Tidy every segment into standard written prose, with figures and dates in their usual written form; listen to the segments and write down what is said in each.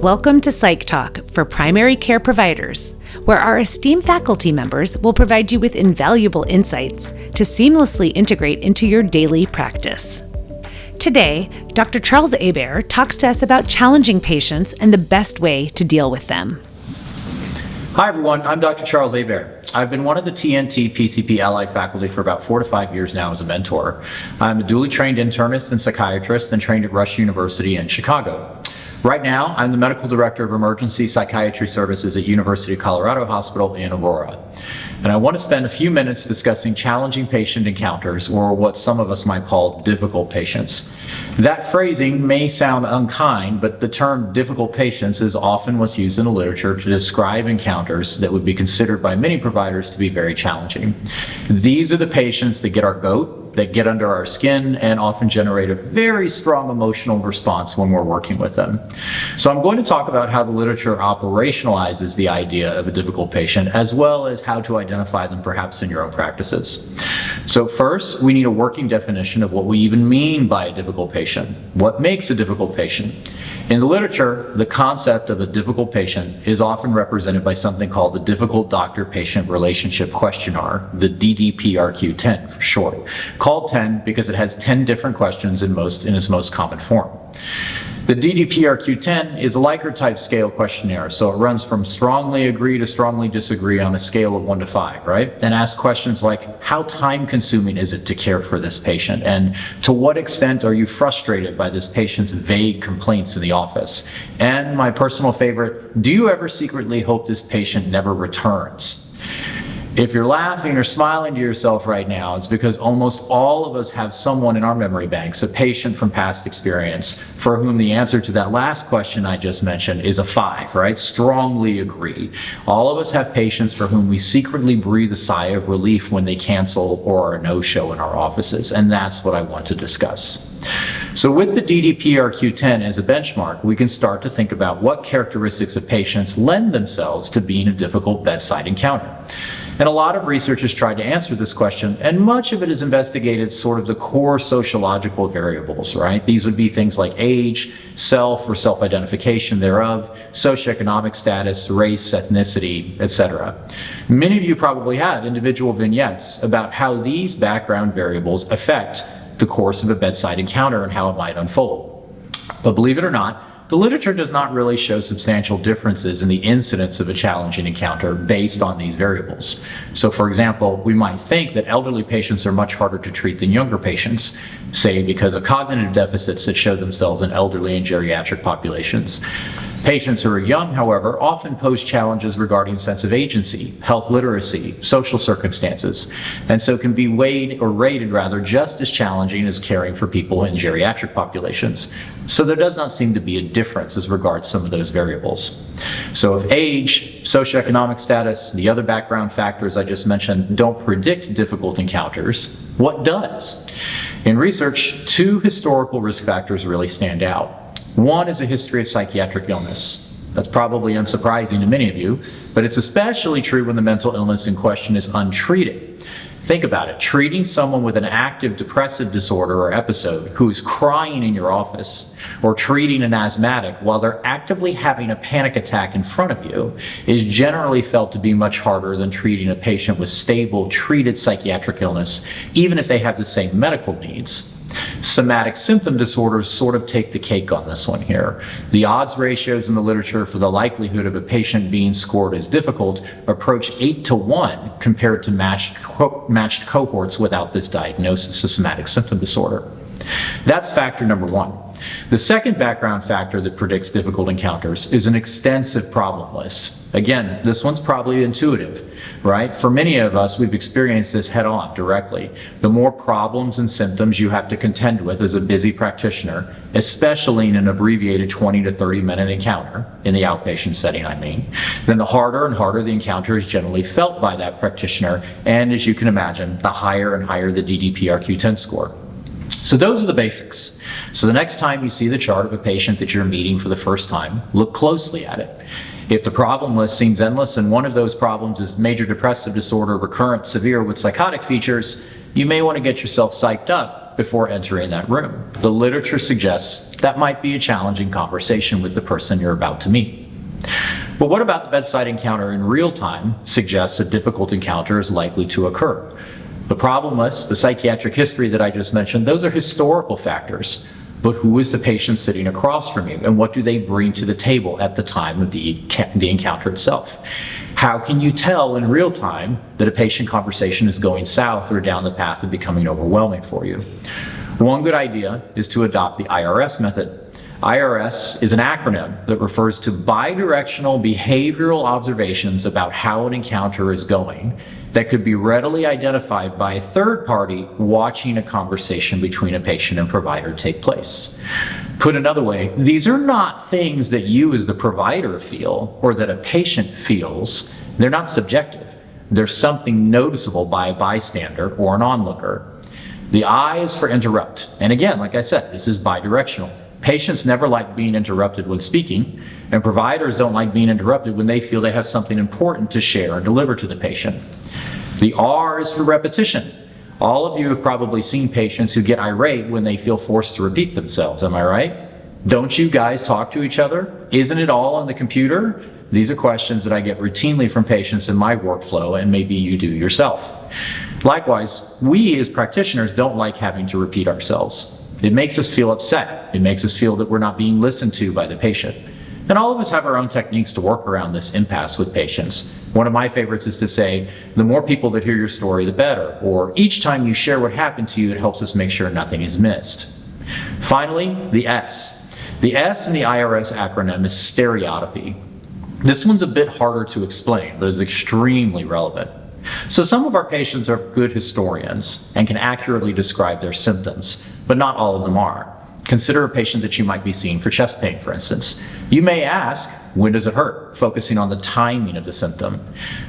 Welcome to Psych Talk for primary care providers, where our esteemed faculty members will provide you with invaluable insights to seamlessly integrate into your daily practice. Today, Dr. Charles Hebert talks to us about challenging patients and the best way to deal with them. Hi everyone, I'm Dr. Charles Hebert. I've been one of the TNT PCP allied faculty for about 4 to 5 years now as a mentor. I'm a duly trained internist and psychiatrist and trained at Rush University in Chicago. Right now, I'm the medical director of emergency psychiatry services at University of Colorado Hospital in Aurora. And I want to spend a few minutes discussing challenging patient encounters, or what some of us might call difficult patients. That phrasing may sound unkind, but the term difficult patients is often what's used in the literature to describe encounters that would be considered by many providers to be very challenging. These are the patients that get our goat, that get under our skin, and often generate a very strong emotional response when we're working with them. So I'm going to talk about how the literature operationalizes the idea of a difficult patient, as well as how to identify them perhaps in your own practices. So first, we need a working definition of what we even mean by a difficult patient. What makes a difficult patient? In the literature, the concept of a difficult patient is often represented by something called the Difficult Doctor-Patient Relationship Questionnaire, the DDPRQ-10 for short. Called 10 because it has 10 different questions in its most common form. The DDPRQ-10 is a Likert type scale questionnaire, so it runs from strongly agree to strongly disagree on a scale of 1 to 5, right? And asks questions like, how time consuming is it to care for this patient? And to what extent are you frustrated by this patient's vague complaints in the office? And my personal favorite, do you ever secretly hope this patient never returns? If you're laughing or smiling to yourself right now, it's because almost all of us have someone in our memory banks, a patient from past experience, for whom the answer to that last question I just mentioned is a 5, right? Strongly agree. All of us have patients for whom we secretly breathe a sigh of relief when they cancel or are a no-show in our offices, and that's what I want to discuss. So with the DDPRQ-10 as a benchmark, we can start to think about what characteristics of patients lend themselves to being a difficult bedside encounter. And a lot of research has tried to answer this question, and much of it has investigated sort of the core sociological variables, right? These would be things like age, self or self-identification thereof, socioeconomic status, race, ethnicity, etc. Many of you probably have individual vignettes about how these background variables affect the course of a bedside encounter and how it might unfold. But believe it or not, the literature does not really show substantial differences in the incidence of a challenging encounter based on these variables. So for example, we might think that elderly patients are much harder to treat than younger patients, say because of cognitive deficits that show themselves in elderly and geriatric populations. Patients who are young, however, often pose challenges regarding sense of agency, health literacy, social circumstances, and so can be rated just as challenging as caring for people in geriatric populations. So there does not seem to be a difference as regards some of those variables. So if age, socioeconomic status, the other background factors I just mentioned don't predict difficult encounters, what does? In research, 2 historical risk factors really stand out. One is a history of psychiatric illness. That's probably unsurprising to many of you, but it's especially true when the mental illness in question is untreated. Think about it. Treating someone with an active depressive disorder or episode who is crying in your office, or treating an asthmatic while they're actively having a panic attack in front of you, is generally felt to be much harder than treating a patient with stable, treated psychiatric illness, even if they have the same medical needs. Somatic symptom disorders sort of take the cake on this one here. The odds ratios in the literature for the likelihood of a patient being scored as difficult approach 8 to 1 compared to matched cohorts without this diagnosis of somatic symptom disorder. That's factor number 1. The second background factor that predicts difficult encounters is an extensive problem list. Again, this one's probably intuitive, right? For many of us, we've experienced this head on directly. The more problems and symptoms you have to contend with as a busy practitioner, especially in an abbreviated 20 to 30 minute encounter, in the outpatient setting I mean, then the harder and harder the encounter is generally felt by that practitioner, and as you can imagine, the higher and higher the DDPRQ-10 score. So those are the basics. So the next time you see the chart of a patient that you're meeting for the first time, look closely at it. If the problem list seems endless and one of those problems is major depressive disorder, recurrent, severe with psychotic features, you may want to get yourself psyched up before entering that room. The literature suggests that might be a challenging conversation with the person you're about to meet. But what about the bedside encounter in real time suggests a difficult encounter is likely to occur? The problem list, the psychiatric history that I just mentioned, those are historical factors. But who is the patient sitting across from you, and what do they bring to the table at the time of the encounter itself? How can you tell in real time that a patient conversation is going south or down the path of becoming overwhelming for you? One good idea is to adopt the IRS method. IRS is an acronym that refers to bidirectional behavioral observations about how an encounter is going that could be readily identified by a third party watching a conversation between a patient and provider take place. Put another way, these are not things that you as the provider feel or that a patient feels. They're not subjective. They're something noticeable by a bystander or an onlooker. The I is for interrupt. And again, like I said, this is bidirectional. Patients never like being interrupted when speaking, and providers don't like being interrupted when they feel they have something important to share and deliver to the patient. The R is for repetition. All of you have probably seen patients who get irate when they feel forced to repeat themselves, am I right? Don't you guys talk to each other? Isn't it all on the computer? These are questions that I get routinely from patients in my workflow, and maybe you do yourself. Likewise, we as practitioners don't like having to repeat ourselves. It makes us feel upset. It makes us feel that we're not being listened to by the patient. And all of us have our own techniques to work around this impasse with patients. One of my favorites is to say, the more people that hear your story, the better. Or each time you share what happened to you, it helps us make sure nothing is missed. Finally, the S. The S in the IRS acronym is stereotypy. This one's a bit harder to explain, but is extremely relevant. So some of our patients are good historians and can accurately describe their symptoms, but not all of them are. Consider a patient that you might be seeing for chest pain, for instance. You may ask, when does it hurt? Focusing on the timing of the symptom.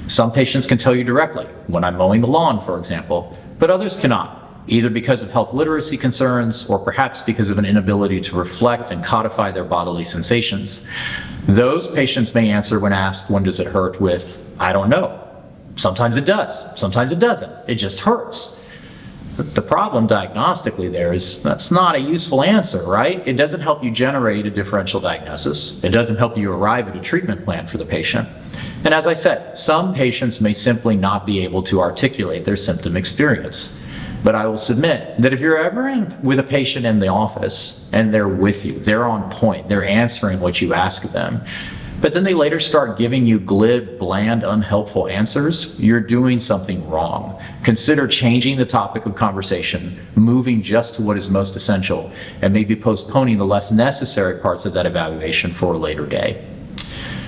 Some patients can tell you directly, when I'm mowing the lawn, for example, but others cannot, either because of health literacy concerns or perhaps because of an inability to reflect and codify their bodily sensations. Those patients may answer when asked, when does it hurt, with, I don't know. Sometimes it does, sometimes it doesn't. It just hurts. The problem diagnostically there is that's not a useful answer, right? It doesn't help you generate a differential diagnosis. It doesn't help you arrive at a treatment plan for the patient. And as I said, some patients may simply not be able to articulate their symptom experience. But I will submit that if you're ever with a patient in the office and they're with you, they're on point, they're answering what you ask of them, but then they later start giving you glib, bland, unhelpful answers, you're doing something wrong. Consider changing the topic of conversation, moving just to what is most essential, and maybe postponing the less necessary parts of that evaluation for a later day.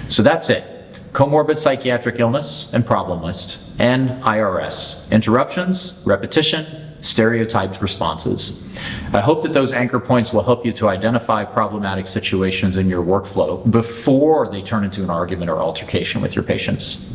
So that's it. Comorbid psychiatric illness and problem list, and IRS. Interruptions, repetition, stereotyped responses. I hope that those anchor points will help you to identify problematic situations in your workflow before they turn into an argument or altercation with your patients.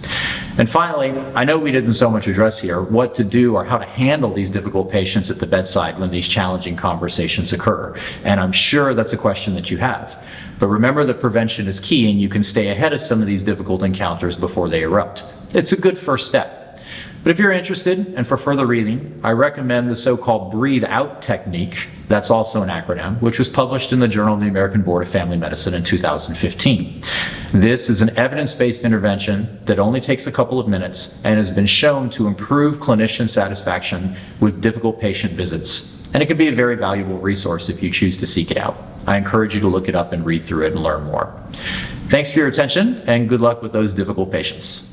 And finally, I know we didn't so much address here what to do or how to handle these difficult patients at the bedside when these challenging conversations occur. And I'm sure that's a question that you have. But remember that prevention is key, and you can stay ahead of some of these difficult encounters before they erupt. It's a good first step. But if you're interested, and for further reading, I recommend the so-called breathe out technique, that's also an acronym, which was published in the Journal of the American Board of Family Medicine in 2015. This is an evidence-based intervention that only takes a couple of minutes and has been shown to improve clinician satisfaction with difficult patient visits. And it can be a very valuable resource if you choose to seek it out. I encourage you to look it up and read through it and learn more. Thanks for your attention, and good luck with those difficult patients.